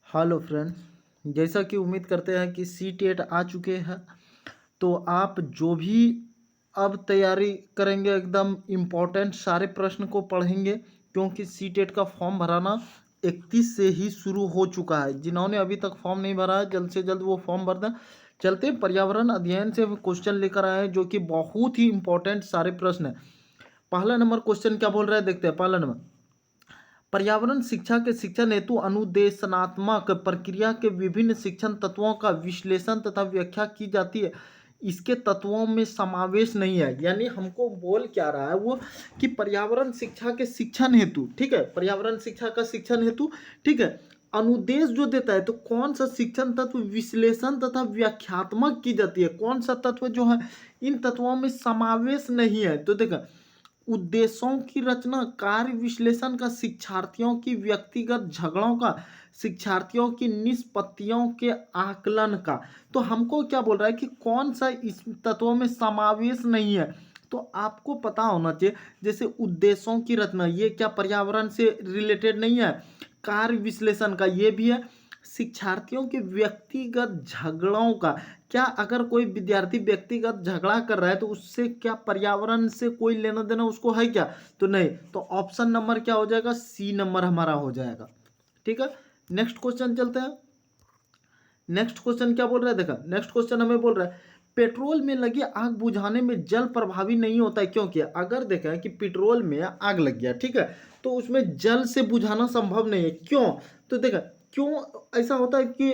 Hello friends, जैसा कि उम्मीद करते हैं कि सी टेट आ चुके हैं। तो आप जो भी अब तैयारी करेंगे एकदम इम्पोर्टेंट सारे प्रश्न को पढ़ेंगे, क्योंकि सी टेट का फॉर्म भराना 31 से ही शुरू हो चुका है। जिन्होंने अभी तक फॉर्म नहीं भरा है जल्द से जल्द वो फॉर्म भर दें। चलते हैं पर्यावरण अध्ययन से क्वेश्चन लेकर आए हैं, जो कि बहुत ही इंपॉर्टेंट सारे प्रश्न हैं। पहला नंबर क्वेश्चन क्या बोल रहा है, देखते हैं। पहला नंबर, पर्यावरण शिक्षा के शिक्षण हेतु अनुदेशनात्मक प्रक्रिया के विभिन्न शिक्षण तत्वों का विश्लेषण तथा व्याख्या की जाती है। इसके तत्वों में समावेश नहीं है। यानी हमको बोल क्या रहा है वो, कि पर्यावरण शिक्षा के शिक्षण हेतु, ठीक है, पर्यावरण शिक्षा का शिक्षण हेतु, ठीक है, अनुदेश जो देता है, तो कौन सा शिक्षण तत्व विश्लेषण तथा व्याख्यात्मक की जाती है, कौन सा तत्व जो है इन तत्वों में समावेश नहीं है। तो देखा, उद्देश्यों की रचना, कार्य विश्लेषण का, शिक्षार्थियों की व्यक्तिगत झगड़ों का, शिक्षार्थियों की निष्पत्तियों के आकलन का। तो हमको क्या बोल रहा है कि कौन सा इस तत्वों में समावेश नहीं है। तो आपको पता होना चाहिए, जैसे उद्देश्यों की रचना, ये क्या पर्यावरण से रिलेटेड नहीं है। कार्य विश्लेषण का ये भी है। शिक्षार्थियों के व्यक्तिगत झगड़ों का, क्या अगर कोई विद्यार्थी व्यक्तिगत झगड़ा कर रहा है तो उससे क्या पर्यावरण से कोई लेना देना उसको है क्या? तो नहीं। तो ऑप्शन नंबर क्या हो जाएगा, सी नंबर हमारा हो जाएगा। ठीक है, नेक्स्ट क्वेश्चन चलते हैं। नेक्स्ट क्वेश्चन क्या बोल रहा है, देखा, नेक्स्ट क्वेश्चन हमें बोल रहा है पेट्रोल में लगी आग बुझाने में जल प्रभावी नहीं होता है, क्योंकि अगर देखा है कि पेट्रोल में आग लग गया, ठीक है, तो उसमें जल से बुझाना संभव नहीं है। क्यों? तो देखा, क्यों ऐसा होता है कि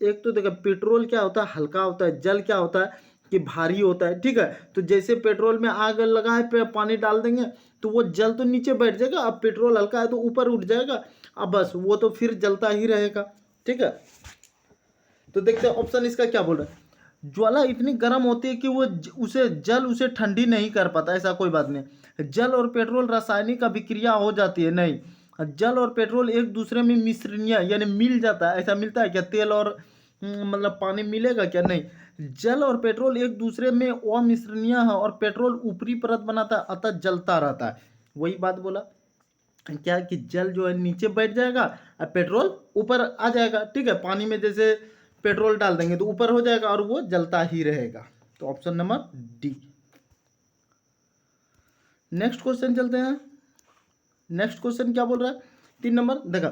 एक तो देखा, पेट्रोल क्या होता है, हल्का होता है, जल क्या होता है कि भारी होता है। ठीक है, तो जैसे पेट्रोल में आग लगा है, पानी डाल देंगे तो वो जल तो नीचे बैठ जाएगा, अब पेट्रोल हल्का है तो ऊपर उठ जाएगा, अब बस वो तो फिर जलता ही रहेगा। ठीक है, तो देखते हैं ऑप्शन इसका क्या बोल रहा है। ज्वाला इतनी गर्म होती है कि वो उसे ठंडी नहीं कर पाता, ऐसा कोई बात नहीं। जल और पेट्रोल रासायनिक अभिक्रिया हो जाती है, नहीं। जल और पेट्रोल एक दूसरे में मिश्रणीय यानी मिल जाता है, ऐसा मिलता है क्या? तेल और मतलब पानी मिलेगा क्या? नहीं। जल और पेट्रोल एक दूसरे में अमिश्रणीय है और पेट्रोल ऊपरी परत बनाता है, अतः जलता रहता है। वही बात बोला क्या, कि जल जो है नीचे बैठ जाएगा और पेट्रोल ऊपर आ जाएगा। ठीक है, पानी में जैसे पेट्रोल डाल देंगे तो ऊपर हो जाएगा और वो जलता ही रहेगा। तो option number D. Next question चलते हैं। नेक्स्ट क्वेश्चन क्या बोल रहा है, 3 नंबर, देखा,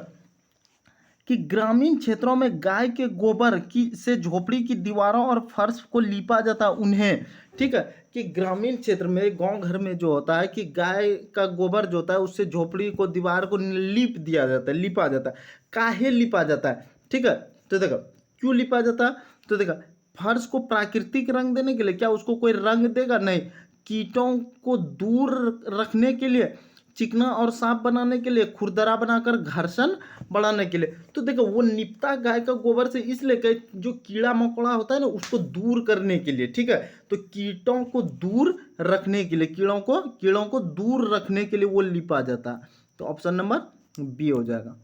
कि ग्रामीण क्षेत्रों में गाय के गोबर की से झोपड़ी की दीवारों और फर्श को लीपा जाता है उन्हें। ठीक है, कि ग्रामीण क्षेत्र में गांव घर में जो होता है कि गाय का गोबर जो होता है उससे झोपड़ी को दीवार को लीप दिया जाता है, लिपा जाता है। काहे लिपा जाता है? ठीक है, तो देखो क्यों लिपा जाता है। तो देखा, फर्श को प्राकृतिक रंग देने के लिए, क्या उसको कोई रंग देगा? नहीं। कीटों को दूर रखने के लिए, चिकना और साफ बनाने के लिए, खुरदरा बनाकर घर्षण बढ़ाने के लिए। तो देखो, वो निपटा गाय का गोबर से इसलिए कि जो कीड़ा मकोड़ा होता है ना उसको दूर करने के लिए। ठीक है, तो कीटों को दूर रखने के लिए, कीड़ों को दूर रखने के लिए वो लिपा जाता है। तो ऑप्शन नंबर बी हो जाएगा।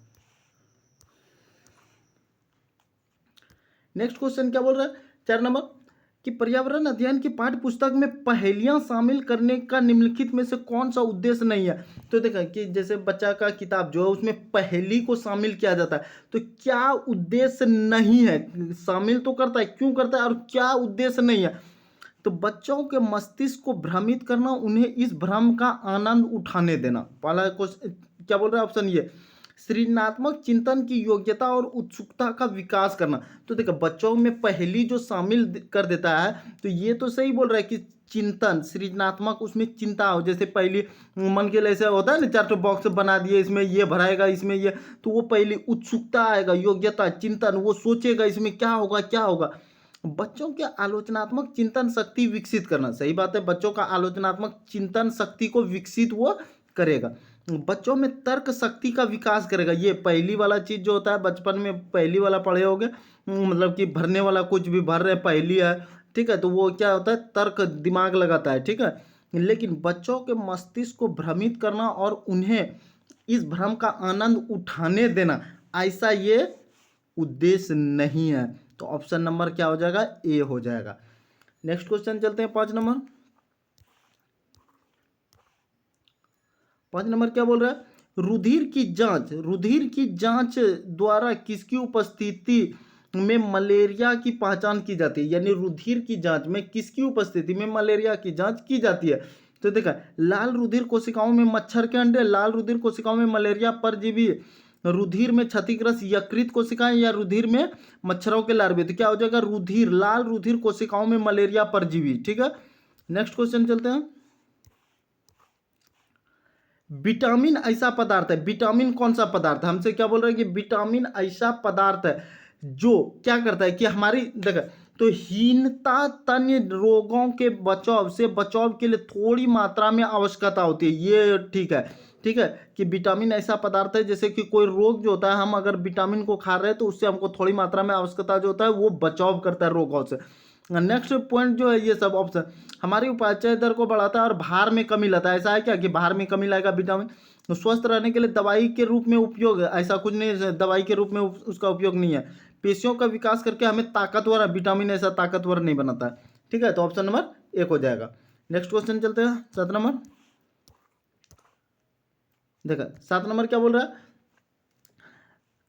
नेक्स्ट क्वेश्चन क्या बोल रहा है, 4 नंबर, कि पर्यावरण अध्ययन की पाठ्य पुस्तक में पहेलियां शामिल करने का निम्नलिखित में से कौन सा उद्देश्य नहीं है। तो देखा कि जैसे बच्चा का किताब जो है उसमें पहेली को शामिल किया जाता है, तो क्या उद्देश्य नहीं है? शामिल तो करता है, क्यों करता है और क्या उद्देश्य नहीं है? तो बच्चों के मस्तिष्क को भ्रमित करना, उन्हें इस भ्रम का आनंद उठाने देना। पहला क्वेश्चन क्या बोल रहा है, ऑप्शन ये, सृजनात्मक चिंतन की योग्यता और उत्सुकता का विकास करना। तो देखो, बच्चों में पहली जो शामिल कर देता है, तो ये तो सही बोल रहा है कि चिंतन सृजनात्मक, उसमें चिंता हो, जैसे पहली मन के लिए ऐसा होता है ना, 4 बॉक्स बना दिए, इसमें ये भराएगा, इसमें ये, तो वो पहली उत्सुकता आएगा, योग्यता, चिंतन, वो सोचेगा इसमें क्या होगा क्या होगा। बच्चों के आलोचनात्मक चिंतन शक्ति विकसित करना, सही बात है, बच्चों का आलोचनात्मक चिंतन शक्ति को विकसित वो करेगा। बच्चों में तर्क शक्ति का विकास करेगा, ये पहली वाला चीज जो होता है, बचपन में पहली वाला पढ़े होगे, मतलब कि भरने वाला कुछ भी भर रहे पहली है, ठीक है, तो वो क्या होता है, तर्क दिमाग लगाता है। ठीक है, लेकिन बच्चों के मस्तिष्क को भ्रमित करना और उन्हें इस भ्रम का आनंद उठाने देना, ऐसा ये उद्देश्य नहीं है। तो ऑप्शन नंबर क्या हो जाएगा, ए हो जाएगा। नेक्स्ट क्वेश्चन चलते हैं, 5 नंबर। 5 नंबर क्या बोल रहा है, रुधिर की जांच द्वारा किसकी उपस्थिति में मलेरिया की पहचान की जाती है, यानी रुधिर की जांच में किसकी उपस्थिति में मलेरिया की जांच की जाती है। तो देखा, लाल रुधिर कोशिकाओं में मच्छर के अंडे, लाल रुधिर कोशिकाओं में मलेरिया परजीवी, रुधिर में क्षतिग्रस्त यकृत कोशिकाएं, या रुधिर में मच्छरों के लार्वे। तो क्या हो जाएगा, रुधिर, लाल रुधिर कोशिकाओं में मलेरिया परजीवी। ठीक है, नेक्स्ट क्वेश्चन चलते हैं। विटामिन ऐसा पदार्थ है, विटामिन कौन सा पदार्थ है, हमसे क्या बोल रहे हैं कि विटामिन ऐसा पदार्थ है जो क्या करता है कि हमारी देखा, तो हीनता तन्य रोगों के बचाव के लिए थोड़ी मात्रा में आवश्यकता होती है, ये ठीक है। ठीक है, कि विटामिन ऐसा पदार्थ है जैसे कि कोई रोग जो होता है, हम अगर विटामिन को खा रहे हैं तो उससे हमको थोड़ी मात्रा में आवश्यकता जो होता है वो बचाव करता है रोगों से। नेक्स्ट पॉइंट जो है, ये सब ऑप्शन हमारी उपापचय दर को बढ़ाता है और भार में कमी लाता है। ऐसा है क्या कि भार में कमी लाएगा विटामिन। तो स्वस्थ रहने के लिए दवाई के रूप में उपयोग है, ऐसा कुछ नहीं, दवाई के रूप में उसका उपयोग नहीं है। पेशियों का विकास करके हमें ताकतवर, विटामिन ऐसा ताकतवर नहीं बनाता है। ठीक है, तो ऑप्शन नंबर 1 हो जाएगा। नेक्स्ट क्वेश्चन चलते हैं, 7 नंबर। देखा 7 नंबर क्या बोल रहा है,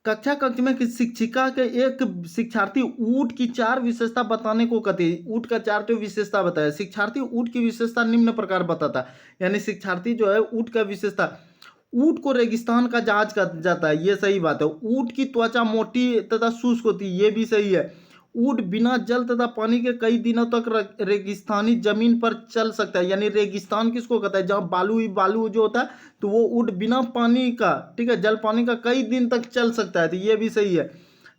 कक्ष में कि शिक्षिका के एक शिक्षार्थी ऊँट की 4 विशेषता बताने को कहती है। ऊँट का 4 विशेषता बताया। शिक्षार्थी ऊँट की विशेषता निम्न प्रकार बताता है, यानी शिक्षार्थी जो है ऊँट का विशेषता, ऊँट को रेगिस्तान का जहाज कहा जाता है, ये सही बात है। ऊँट की त्वचा मोटी तथा शुष्क होती है, ये भी सही है। ऊँट बिना जल तथा पानी के कई दिनों तक रेगिस्तानी जमीन पर चल सकता है, यानी रेगिस्तान किसको कहता है, जहाँ बालू जो होता है, तो वो ऊँट बिना पानी का, ठीक है, जल पानी का कई दिन तक चल सकता है, तो ये भी सही है।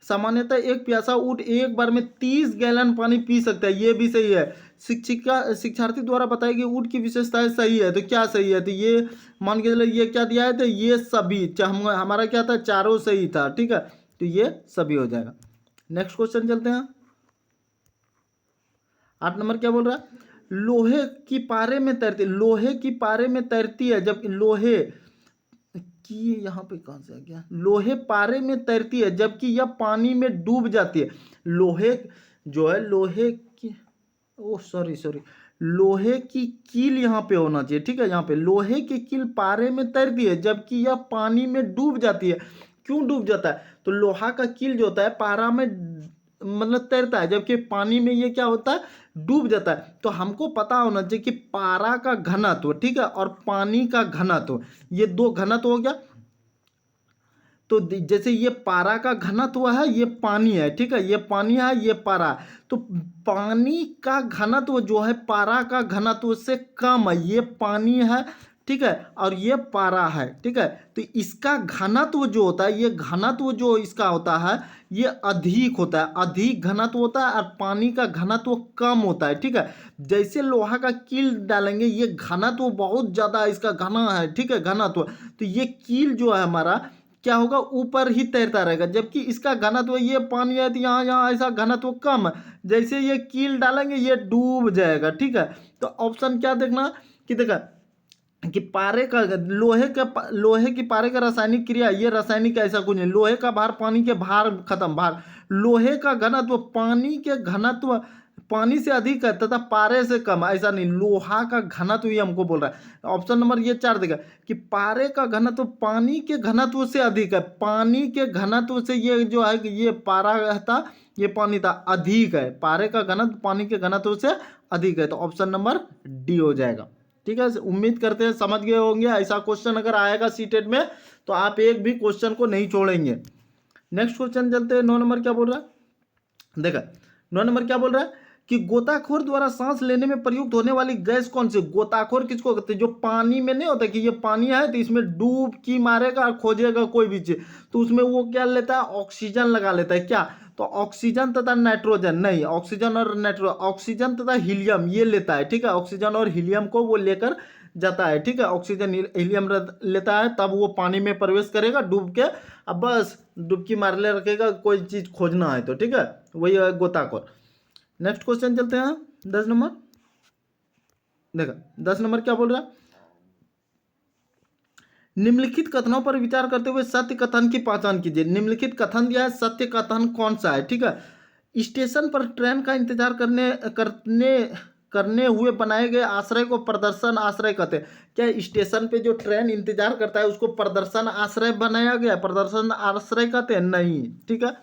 सामान्यतः एक प्यासा ऊँट एक बार में 30 गैलन पानी पी सकता है, ये भी सही है। शिक्षार्थी द्वारा बताई गई ऊँट की विशेषताएं सही है, तो क्या सही है, तो ये मान के चलो, ये क्या दिया है, तो ये सभी, हमारा क्या था, चारों सही था। ठीक है, तो ये सभी हो जाएगा। नेक्स्ट क्वेश्चन चलते हैं, 8 नंबर क्या बोल रहा है, लोहे की पारे में तैरती है जब लोहे की, यहाँ पे कहाँ से आ गया, लोहे पारे में तैरती है जबकि यह पानी में डूब जाती है। लोहे जो है, लोहे की, ओ सॉरी, लोहे की कील यहाँ पे होना चाहिए। ठीक है, यहाँ पे लोहे की कील पारे में तैरती है जबकि यह पानी में डूब जाती है। क्यों डूब जाता है, तो लोहा का कील जो होता है पारा में मतलब तैरता है, जबकि पानी में ये क्या होता है, डूब जाता है। तो हमको पता होना चाहिए कि पारा का घनत्व, ठीक है, और पानी का घनत्व, ये 2 घनत्व हो गया। तो जैसे ये पारा का घनत्व है, ये पानी है, ठीक है, ये पानी है, ये पारा, तो पानी का घनत्व जो है पारा का घनत्व से कम है, ये पानी है, ठीक है, और ये पारा है। ठीक है, तो इसका घनत्व जो होता है, ये घनत्व जो इसका होता है, ये अधिक होता है, अधिक घनत्व होता है, और पानी का घनत्व कम होता है। ठीक है, जैसे लोहा का कील डालेंगे, ये घनत्व बहुत ज़्यादा इसका घना है, ठीक है, घनत्व, तो ये कील जो है हमारा क्या होगा, ऊपर ही तैरता रहेगा, जबकि इसका घनत्व, ये पानी है तो यहाँ ऐसा घनत्व कम है, जैसे ये कील डालेंगे ये डूब जाएगा। ठीक है, तो ऑप्शन क्या देखना कि देखा कि पारे का लोहे की पारे का रासायनिक क्रिया, ये रासायनिक ऐसा कुछ नहीं, लोहे का भार पानी के भार खत्म, भार लोहे का घनत्व पानी के घनत्व पानी से अधिक है तथा पारे से कम, ऐसा नहीं, लोहा का घनत्व ये हमको बोल रहा है। ऑप्शन नंबर ये 4 देगा कि पारे का घनत्व पानी के घनत्व से अधिक है, पानी के घनत्व से ये जो है, ये पारा था, ये पानी था, अधिक है, पारे का घनत्व पानी के घनत्व से अधिक है, तो ऑप्शन नंबर डी हो जाएगा। ठीक है, उम्मीद करते हैं समझ गए होंगे। ऐसा क्वेश्चन अगर आएगा सीटेट में तो आप एक भी क्वेश्चन को नहीं छोड़ेंगे। नेक्स्ट क्वेश्चन चलते हैं, 9 नंबर क्या बोल रहा है, देखा 9 नंबर क्या बोल रहा है कि गोताखोर द्वारा सांस लेने में प्रयुक्त होने वाली गैस कौन सी। गोताखोर किसको कहते हैं, जो पानी में नहीं होता कि ये पानी है तो इसमें डुबकी मारेगा और खोजेगा कोई भी चीज, तो उसमें वो क्या लेता है, ऑक्सीजन लगा लेता है। क्या, तो ऑक्सीजन तथा नाइट्रोजन नहीं, ऑक्सीजन और ऑक्सीजन तथा हीलियम ये लेता है। ठीक है, ऑक्सीजन और हीलियम को वो लेकर जाता है। ठीक है, ऑक्सीजन हीलियम लेता है, तब वो पानी में प्रवेश करेगा डूब के, अब बस डुबकी मारले रखेगा, कोई चीज खोजना है तो। ठीक है, वही है गोताखोर। नेक्स्ट क्वेश्चन चलते हैं, 10 नंबर, देखा 10 नंबर क्या बोल रहा है, निम्नलिखित कथनों पर विचार करते हुए सत्य कथन की पहचान कीजिए। निम्नलिखित कथन दिया है, सत्य कथन कौन सा है। ठीक है, स्टेशन पर ट्रेन का इंतजार करने हुए बनाए गए आश्रय को प्रदर्शन आश्रय कहते हैं। क्या स्टेशन पे जो ट्रेन इंतजार करता है उसको प्रदर्शन आश्रय बनाया गया, प्रदर्शन आश्रय कहते हैं? नहीं। ठीक है।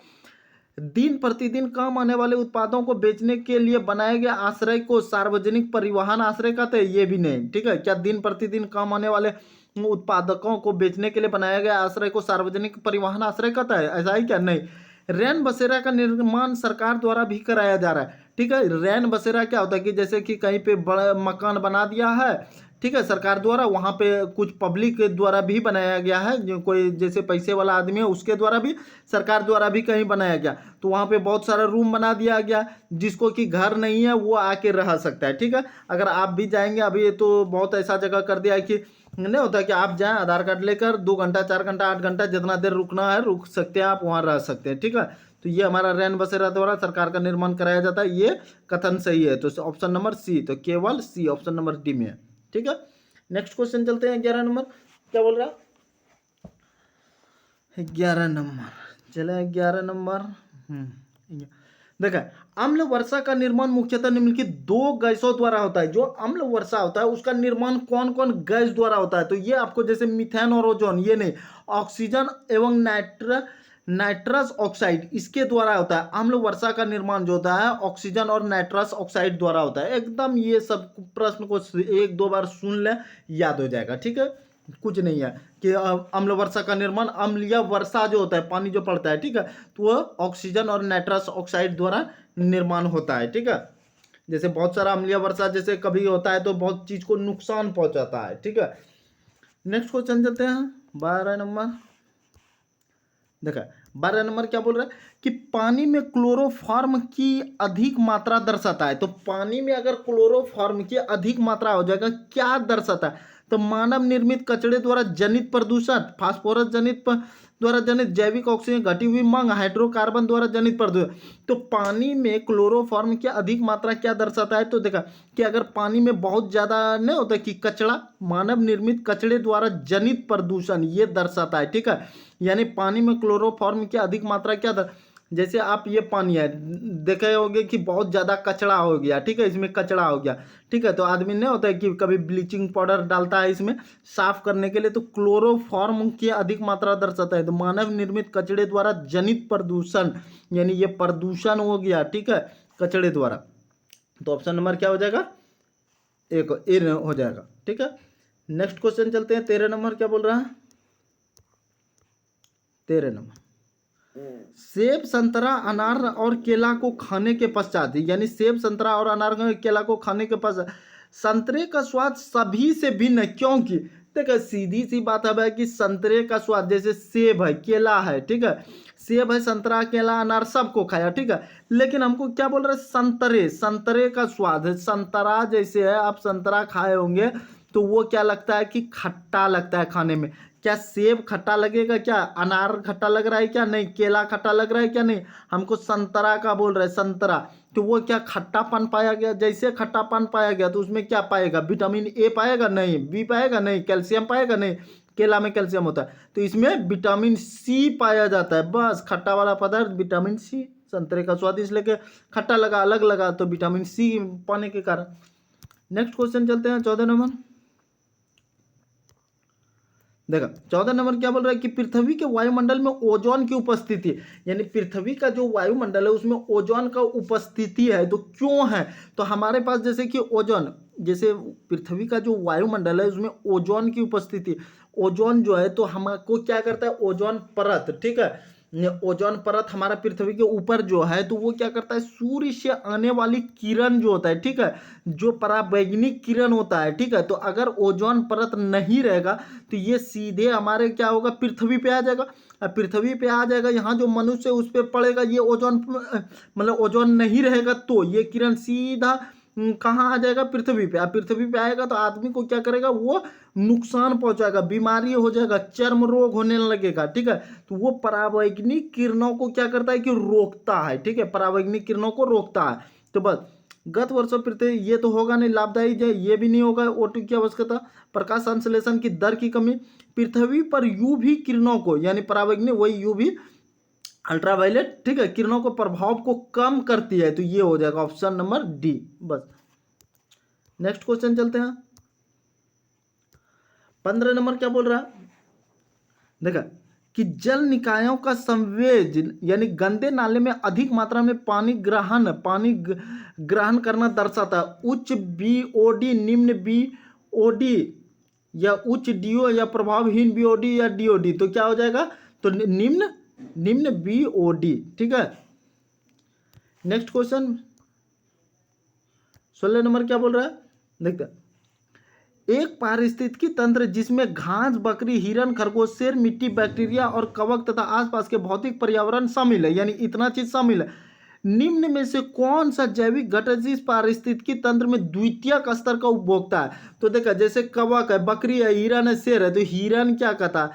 दिन प्रतिदिन काम आने वाले उत्पादों को बेचने के लिए बनाए गए आश्रय को सार्वजनिक परिवहन आश्रय कहते हैं? ये भी नहीं। ठीक है। क्या दिन प्रतिदिन काम आने वाले उत्पादकों को बेचने के लिए बनाया गया आश्रय को सार्वजनिक परिवहन आश्रय कहता है? ऐसा ही क्या? नहीं। रैन बसेरा का निर्माण सरकार द्वारा भी कराया जा रहा है। ठीक है। रैन बसेरा क्या होता है कि जैसे कि कहीं पे बड़ा मकान बना दिया है, ठीक है, सरकार द्वारा, वहाँ पे कुछ पब्लिक के द्वारा भी बनाया गया है, जो कोई जैसे पैसे वाला आदमी है उसके द्वारा भी, सरकार द्वारा भी कहीं बनाया गया, तो वहाँ पे बहुत सारा रूम बना दिया गया, जिसको कि घर नहीं है वो आके रह सकता है। ठीक है। अगर आप भी जाएंगे, अभी तो बहुत ऐसा जगह कर दिया है कि नहीं होता कि आप जाएं आधार कार्ड लेकर 2 घंटा 4 घंटा 8 घंटा जितना देर रुकना है रुक सकते हैं, आप वहाँ रह सकते हैं। ठीक है। तो ये हमारा रैन बसेरा द्वारा सरकार का निर्माण कराया जाता है, ये कथन सही है। तो ऑप्शन नंबर सी, तो केवल सी ऑप्शन नंबर डी में है। ठीक है। नेक्स्ट क्वेश्चन चलते हैं 11 नंबर। क्या बोल रहा है? 11 नंबर चले, 11 नंबर। देखा, अम्ल वर्षा का निर्माण मुख्यतः निम्नलिखित 2 गैसों द्वारा होता है। जो अम्ल वर्षा होता है उसका निर्माण कौन कौन गैस द्वारा होता है? तो ये आपको जैसे मीथेन और ओजोन, ये नहीं, ऑक्सीजन एवं नाइट्रस ऑक्साइड, इसके द्वारा होता है। अम्ल वर्षा का निर्माण जो होता है ऑक्सीजन और नाइट्रस ऑक्साइड द्वारा होता है। एकदम ये सब प्रश्न को 1-2 बार सुन ले, याद हो जाएगा। ठीक है। कुछ नहीं है कि अम्ल वर्षा का निर्माण, अम्लीय वर्षा जो होता है, पानी जो पड़ता है, ठीक है, तो वह ऑक्सीजन और नाइट्रस ऑक्साइड द्वारा निर्माण होता है। ठीक है। जैसे बहुत सारा अम्लीय वर्षा जैसे कभी होता है तो बहुत चीज को नुकसान पहुंचाता है। ठीक है। नेक्स्ट क्वेश्चन चलते हैं 12 नंबर। देखा, 12 नंबर क्या बोल रहा है कि पानी में क्लोरोफॉर्म की अधिक मात्रा दर्शाता है। तो पानी में अगर क्लोरोफॉर्म की अधिक मात्रा हो जाएगा, क्या दर्शाता है? तो मानव निर्मित कचरे द्वारा जनित प्रदूषण, फास्फोरस जनित द्वारा जनित जैविक ऑक्सीजन घटी हुई मांग, हाइड्रोकार्बन द्वारा जनित प्रदूषण। तो पानी में क्लोरोफॉर्म की अधिक मात्रा क्या दर्शाता है? तो देखा कि अगर पानी में बहुत ज़्यादा नहीं होता कि कचरा, मानव निर्मित कचरे द्वारा जनित प्रदूषण, ये दर्शाता है। ठीक है। यानी पानी में क्लोरोफॉर्म की अधिक मात्रा क्या जैसे आप ये पानी है, देखे होंगे कि बहुत ज़्यादा कचरा हो गया, ठीक है, इसमें कचरा हो गया, ठीक है, तो आदमी नहीं होता है कि कभी ब्लीचिंग पाउडर डालता है इसमें साफ करने के लिए, तो क्लोरोफॉर्म की अधिक मात्रा दर्शाता है। तो मानव निर्मित कचरे द्वारा जनित प्रदूषण, यानी ये प्रदूषण हो गया, ठीक है, कचरे द्वारा। तो ऑप्शन नंबर क्या हो जाएगा? एक ए हो जाएगा। ठीक है। नेक्स्ट क्वेश्चन चलते हैं 13 नंबर। क्या बोल रहा है? 13 नंबर, सेब, संतरा, अनार और केला को खाने के पश्चात, यानी सेब, संतरा और अनार केला को खाने के पश्चात संतरे का स्वाद सभी से भिन्न है। क्योंकि देखो सीधी सी बात है कि संतरे का स्वाद, जैसे सेब है, केला है, ठीक है, सेब है, संतरा, केला, अनार सबको खाया, ठीक है, लेकिन हमको क्या बोल रहे हैं? संतरे का स्वाद है। संतरा जैसे है, आप संतरा खाए होंगे तो वो क्या लगता है कि खट्टा लगता है खाने में। क्या सेब खट्टा लगेगा? क्या अनार खट्टा लग रहा है? क्या नहीं? केला खट्टा लग रहा है? क्या नहीं? हमको संतरा का बोल रहे हैं, संतरा, तो वो क्या खट्टापन पाया गया? जैसे खट्टापन पाया गया तो उसमें क्या पाएगा? विटामिन ए पाएगा? नहीं। बी पाएगा? नहीं। कैल्शियम पाएगा? नहीं। केला में कैल्शियम होता है, तो इसमें विटामिन सी पाया जाता है। बस खट्टा वाला पदार्थ विटामिन सी। संतरे का स्वाद इसलिए कि खट्टा लगा, अलग लगा, तो विटामिन सी पाने के कारण। नेक्स्ट क्वेश्चन चलते हैं 14 नंबर। देखा 14 नंबर क्या बोल रहा है कि पृथ्वी के वायुमंडल में ओजोन की उपस्थिति, यानी पृथ्वी का जो वायुमंडल है उसमें ओजोन का उपस्थिति है, तो क्यों है? तो हमारे पास जैसे कि ओजोन, जैसे पृथ्वी का जो वायुमंडल है उसमें ओजोन की उपस्थिति, ओजोन जो है तो हमको क्या करता है? ओजोन परत, ठीक है, ओजोन परत हमारा पृथ्वी के ऊपर जो है तो वो क्या करता है? सूर्य से आने वाली किरण जो होता है, ठीक है, जो पराबैंगनी किरण होता है, ठीक है, तो अगर ओजोन परत नहीं रहेगा तो ये सीधे हमारे क्या होगा? पृथ्वी पे आ जाएगा। पृथ्वी पे आ जाएगा, यहाँ जो मनुष्य उस पर पड़ेगा, ये ओजोन मतलब ओजोन नहीं रहेगा तो ये किरण सीधा कहाँ आ जाएगा? पृथ्वी पे। पृथ्वी पे आएगा तो आदमी को क्या करेगा? वो नुकसान पहुंचाएगा, बीमारी हो जाएगा, चर्म रोग होने लगेगा, ठीक है, तो वो परावैंगनिक किरणों को क्या करता है कि रोकता है, ठीक है, परावैंगनिक किरणों को रोकता है। तो बस गत वर्षों पृथ्वी, ये तो होगा नहीं लाभदायी, ये भी नहीं होगा। O2 की आवश्यकता, प्रकाश संश्लेषण की दर की कमी, पृथ्वी पर यूवी किरणों को, यानी परावैंगनिक वही यूवी अल्ट्रावायलेट, ठीक है, किरणों को प्रभाव को कम करती है, तो ये हो जाएगा ऑप्शन नंबर डी। बस नेक्स्ट क्वेश्चन चलते हैं। 15 नंबर क्या बोल रहा है, देखा कि जल निकायों का संवेद यानी गंदे नाले में अधिक मात्रा में पानी ग्रहण करना दर्शाता है। उच्च बीओडी, निम्न बीओडी या उच्च डीओ या प्रभावहीन बीओडी या डीओडी, तो क्या हो जाएगा, तो निम्न बीओडी। ठीक है। नेक्स्ट क्वेश्चन 16 नंबर क्या बोल रहा है, देखते हैं। एक पारिस्थितिकी तंत्र जिसमें घास, बकरी, हिरन, खरगोश, शेर, मिट्टी, बैक्टीरिया और कवक तथा आसपास के भौतिक पर्यावरण शामिल है, यानी इतना चीज शामिल है। निम्न में से कौन सा जैविक घटक इस पारिस्थितिकी तंत्र में द्वितीयक स्तर का उपभोक्ता है? तो देखा जैसे कवक है, बकरी है, हिरन है, शेर है, तो हिरन क्या खाता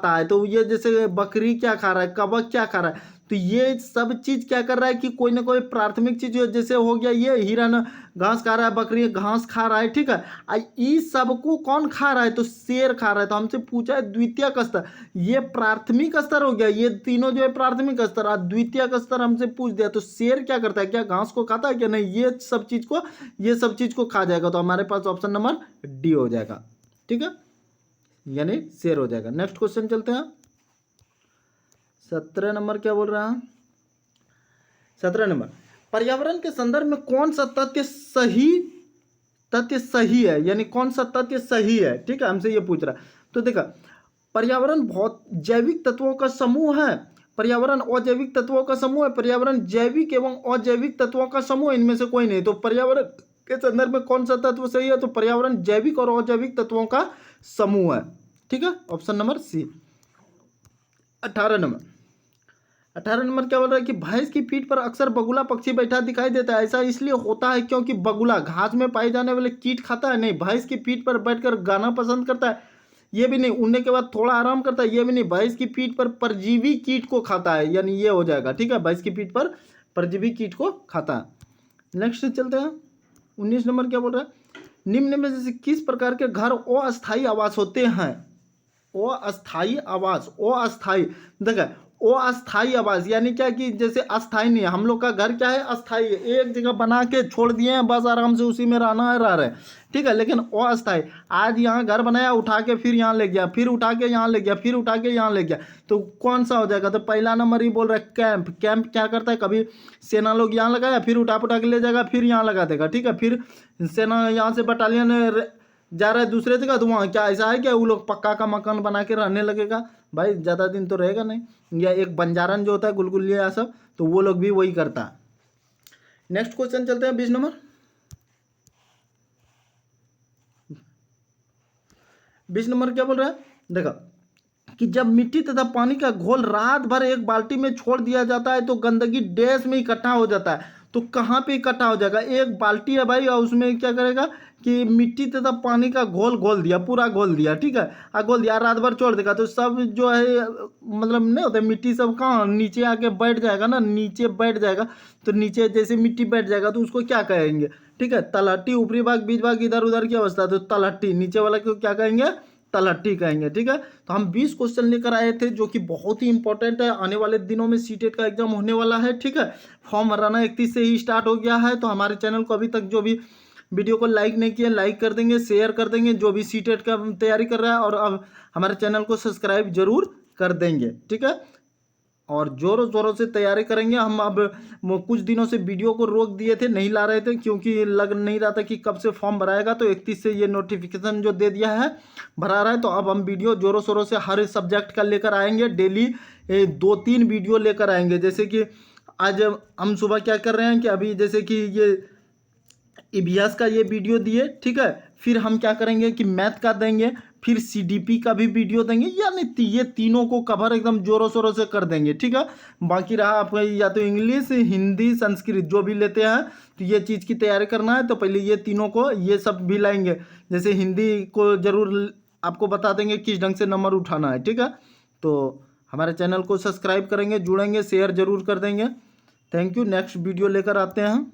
है, तो ये जैसे बकरी क्या खा रहा है, कवक क्या खा रहा है, तो ये सब चीज क्या कर रहा है कि कोई ना कोई प्राथमिक चीज जैसे हो गया, ये हिरन घास खा रहा है, बकरी घास खा रहा है। ठीक है। इस सबको कौन खा रहा है, तो शेर खा रहा है। तो हमसे पूछा है द्वितीयक स्तर, ये प्राथमिक स्तर हो गया, ये तीनों जो है प्राथमिक स्तर, और द्वितीयक स्तर हमसे पूछ दिया, तो शेर क्या करता है, क्या घास को खाता है क्या, नहीं, ये सब चीज को खा जाएगा। तो हमारे पास ऑप्शन नंबर डी हो जाएगा। ठीक है, यानी शेर हो जाएगा। नेक्स्ट क्वेश्चन चलते हैं। 17 नंबर क्या बोल रहा है, 17 नंबर, पर्यावरण के संदर्भ में कौन सा तथ्य सही है, यानी कौन सा तथ्य सही है। ठीक है, हमसे ये पूछ रहा है। तो देखा पर्यावरण बहुत जैविक तत्वों का समूह है, पर्यावरण अजैविक तत्वों का समूह है, पर्यावरण जैविक एवं अजैविक तत्वों का समूह, इनमें से कोई नहीं। तो पर्यावरण के संदर्भ में कौन सा तत्व सही है, तो पर्यावरण जैविक और अजैविक तत्वों का समूह है। ठीक है, ऑप्शन नंबर सी। 18 नंबर क्या बोल रहा है कि भैंस की पीठ पर अक्सर बगुला पक्षी बैठा दिखाई देता है। ऐसा इसलिए होता है क्योंकि बगुला घास में पाए जाने वाले कीट खाता है, नहीं। भैंस की पीठ पर बैठकर गाना पसंद करता है, ये भी नहीं। उड़ने के बाद थोड़ा आराम करता है, ये भी नहीं। भैंस की पीठ पर परजीवी कीट को खाता है, यानी ये हो जाएगा। ठीक है, भैंस की पीठ पर परजीवी कीट को खाता है। नेक्स्ट चलते हैं। 19 नंबर क्या बोल रहा है, निम्न में से किस प्रकार के घर अस्थायी आवास होते हैं। अस्थायी आवास, अस्थायी, देखा अस्थायी आवास यानी क्या कि जैसे अस्थायी नहीं है। हम लोग का घर क्या है, अस्थायी है, एक जगह बना के छोड़ दिए हैं, बस आराम से उसी में रहना है, रह रहे। ठीक है, लेकिन अस्थायी, आज यहाँ घर बनाया, उठा के फिर यहाँ ले गया, फिर उठा के यहाँ ले गया, फिर उठा के यहाँ ले गया, तो कौन सा हो जाएगा, तो पहला नंबर ही बोल रहा है कैंप। कैंप क्या करता है, कभी सेना लोग यहाँ लगाया, फिर उठा के ले जाएगा, फिर यहाँ लगा देगा। ठीक है, फिर सेना यहाँ से बटालियन जा रहा है दूसरे जगह, तो वहाँ क्या ऐसा है क्या, वो लोग पक्का का मकान बना के रहने लगेगा, भाई ज़्यादा दिन तो रहेगा नहीं। या एक बंजारन जो होता है, गुलगुलिया सब, तो वो लोग भी वही करता है। नेक्स्ट क्वेश्चन चलते हैं। 20 नंबर, 20 नंबर क्या बोल रहा है, देखा कि जब मिट्टी तथा पानी का घोल रात भर एक बाल्टी में छोड़ दिया जाता है तो गंदगी डैश में इकट्ठा हो जाता है। तो कहाँ पे इकट्ठा हो जाएगा, एक बाल्टी है भाई, और उसमें क्या करेगा कि मिट्टी तथा पानी का घोल दिया, पूरा घोल दिया। ठीक है, घोल दिया, रात भर छोड़ देगा, तो सब जो है मतलब नहीं होता, मिट्टी सब कहाँ नीचे आके बैठ जाएगा ना, नीचे बैठ जाएगा। तो नीचे जैसे मिट्टी बैठ जाएगा तो उसको क्या कहेंगे, ठीक है, तलहटी। ऊपरी भाग, बीच भाग, इधर उधर की अवस्था, तो तलहटी। नीचे वाला को क्या कहेंगे, तलहटी कहेंगे। ठीक है, तो हम 20 क्वेश्चन लेकर आए थे जो कि बहुत ही इंपॉर्टेंट है। आने वाले दिनों में सीटेट का एग्जाम होने वाला है। ठीक है, फॉर्म भराना 31 से ही स्टार्ट हो गया है। तो हमारे चैनल को अभी तक जो भी वीडियो को लाइक नहीं किया, लाइक कर देंगे, शेयर कर देंगे, जो भी सीटेट का तैयारी कर रहा है, और अब हमारे चैनल को सब्सक्राइब जरूर कर देंगे। ठीक है, और जोरों शोरों से तैयारी करेंगे हम। अब कुछ दिनों से वीडियो को रोक दिए थे, नहीं ला रहे थे, क्योंकि लग नहीं रहा था कि कब से फॉर्म भराएगा। तो 31 से ये नोटिफिकेशन जो दे दिया है, भरा रहा है। तो अब हम वीडियो जोरों शोरों से हर सब्जेक्ट का लेकर आएंगे। डेली 2-3 वीडियो लेकर आएंगे। जैसे कि आज हम सुबह क्या कर रहे हैं कि अभी जैसे कि ये ईवीएस का ये वीडियो दिए, ठीक है, फिर हम क्या करेंगे कि मैथ का देंगे, फिर सीडीपी का भी वीडियो देंगे, यानी ये तीनों को कवर एकदम जोरों शोरों से कर देंगे। ठीक है, बाकी रहा आपका या तो इंग्लिश, हिंदी, संस्कृत जो भी लेते हैं, तो ये चीज़ की तैयारी करना है, तो पहले ये तीनों को ये सब भी लाएंगे। जैसे हिंदी को जरूर आपको बता देंगे किस ढंग से नंबर उठाना है। ठीक है, तो हमारे चैनल को सब्सक्राइब करेंगे, जुड़ेंगे, शेयर जरूर कर देंगे। Thank you. नेक्स्ट वीडियो लेकर आते हैं।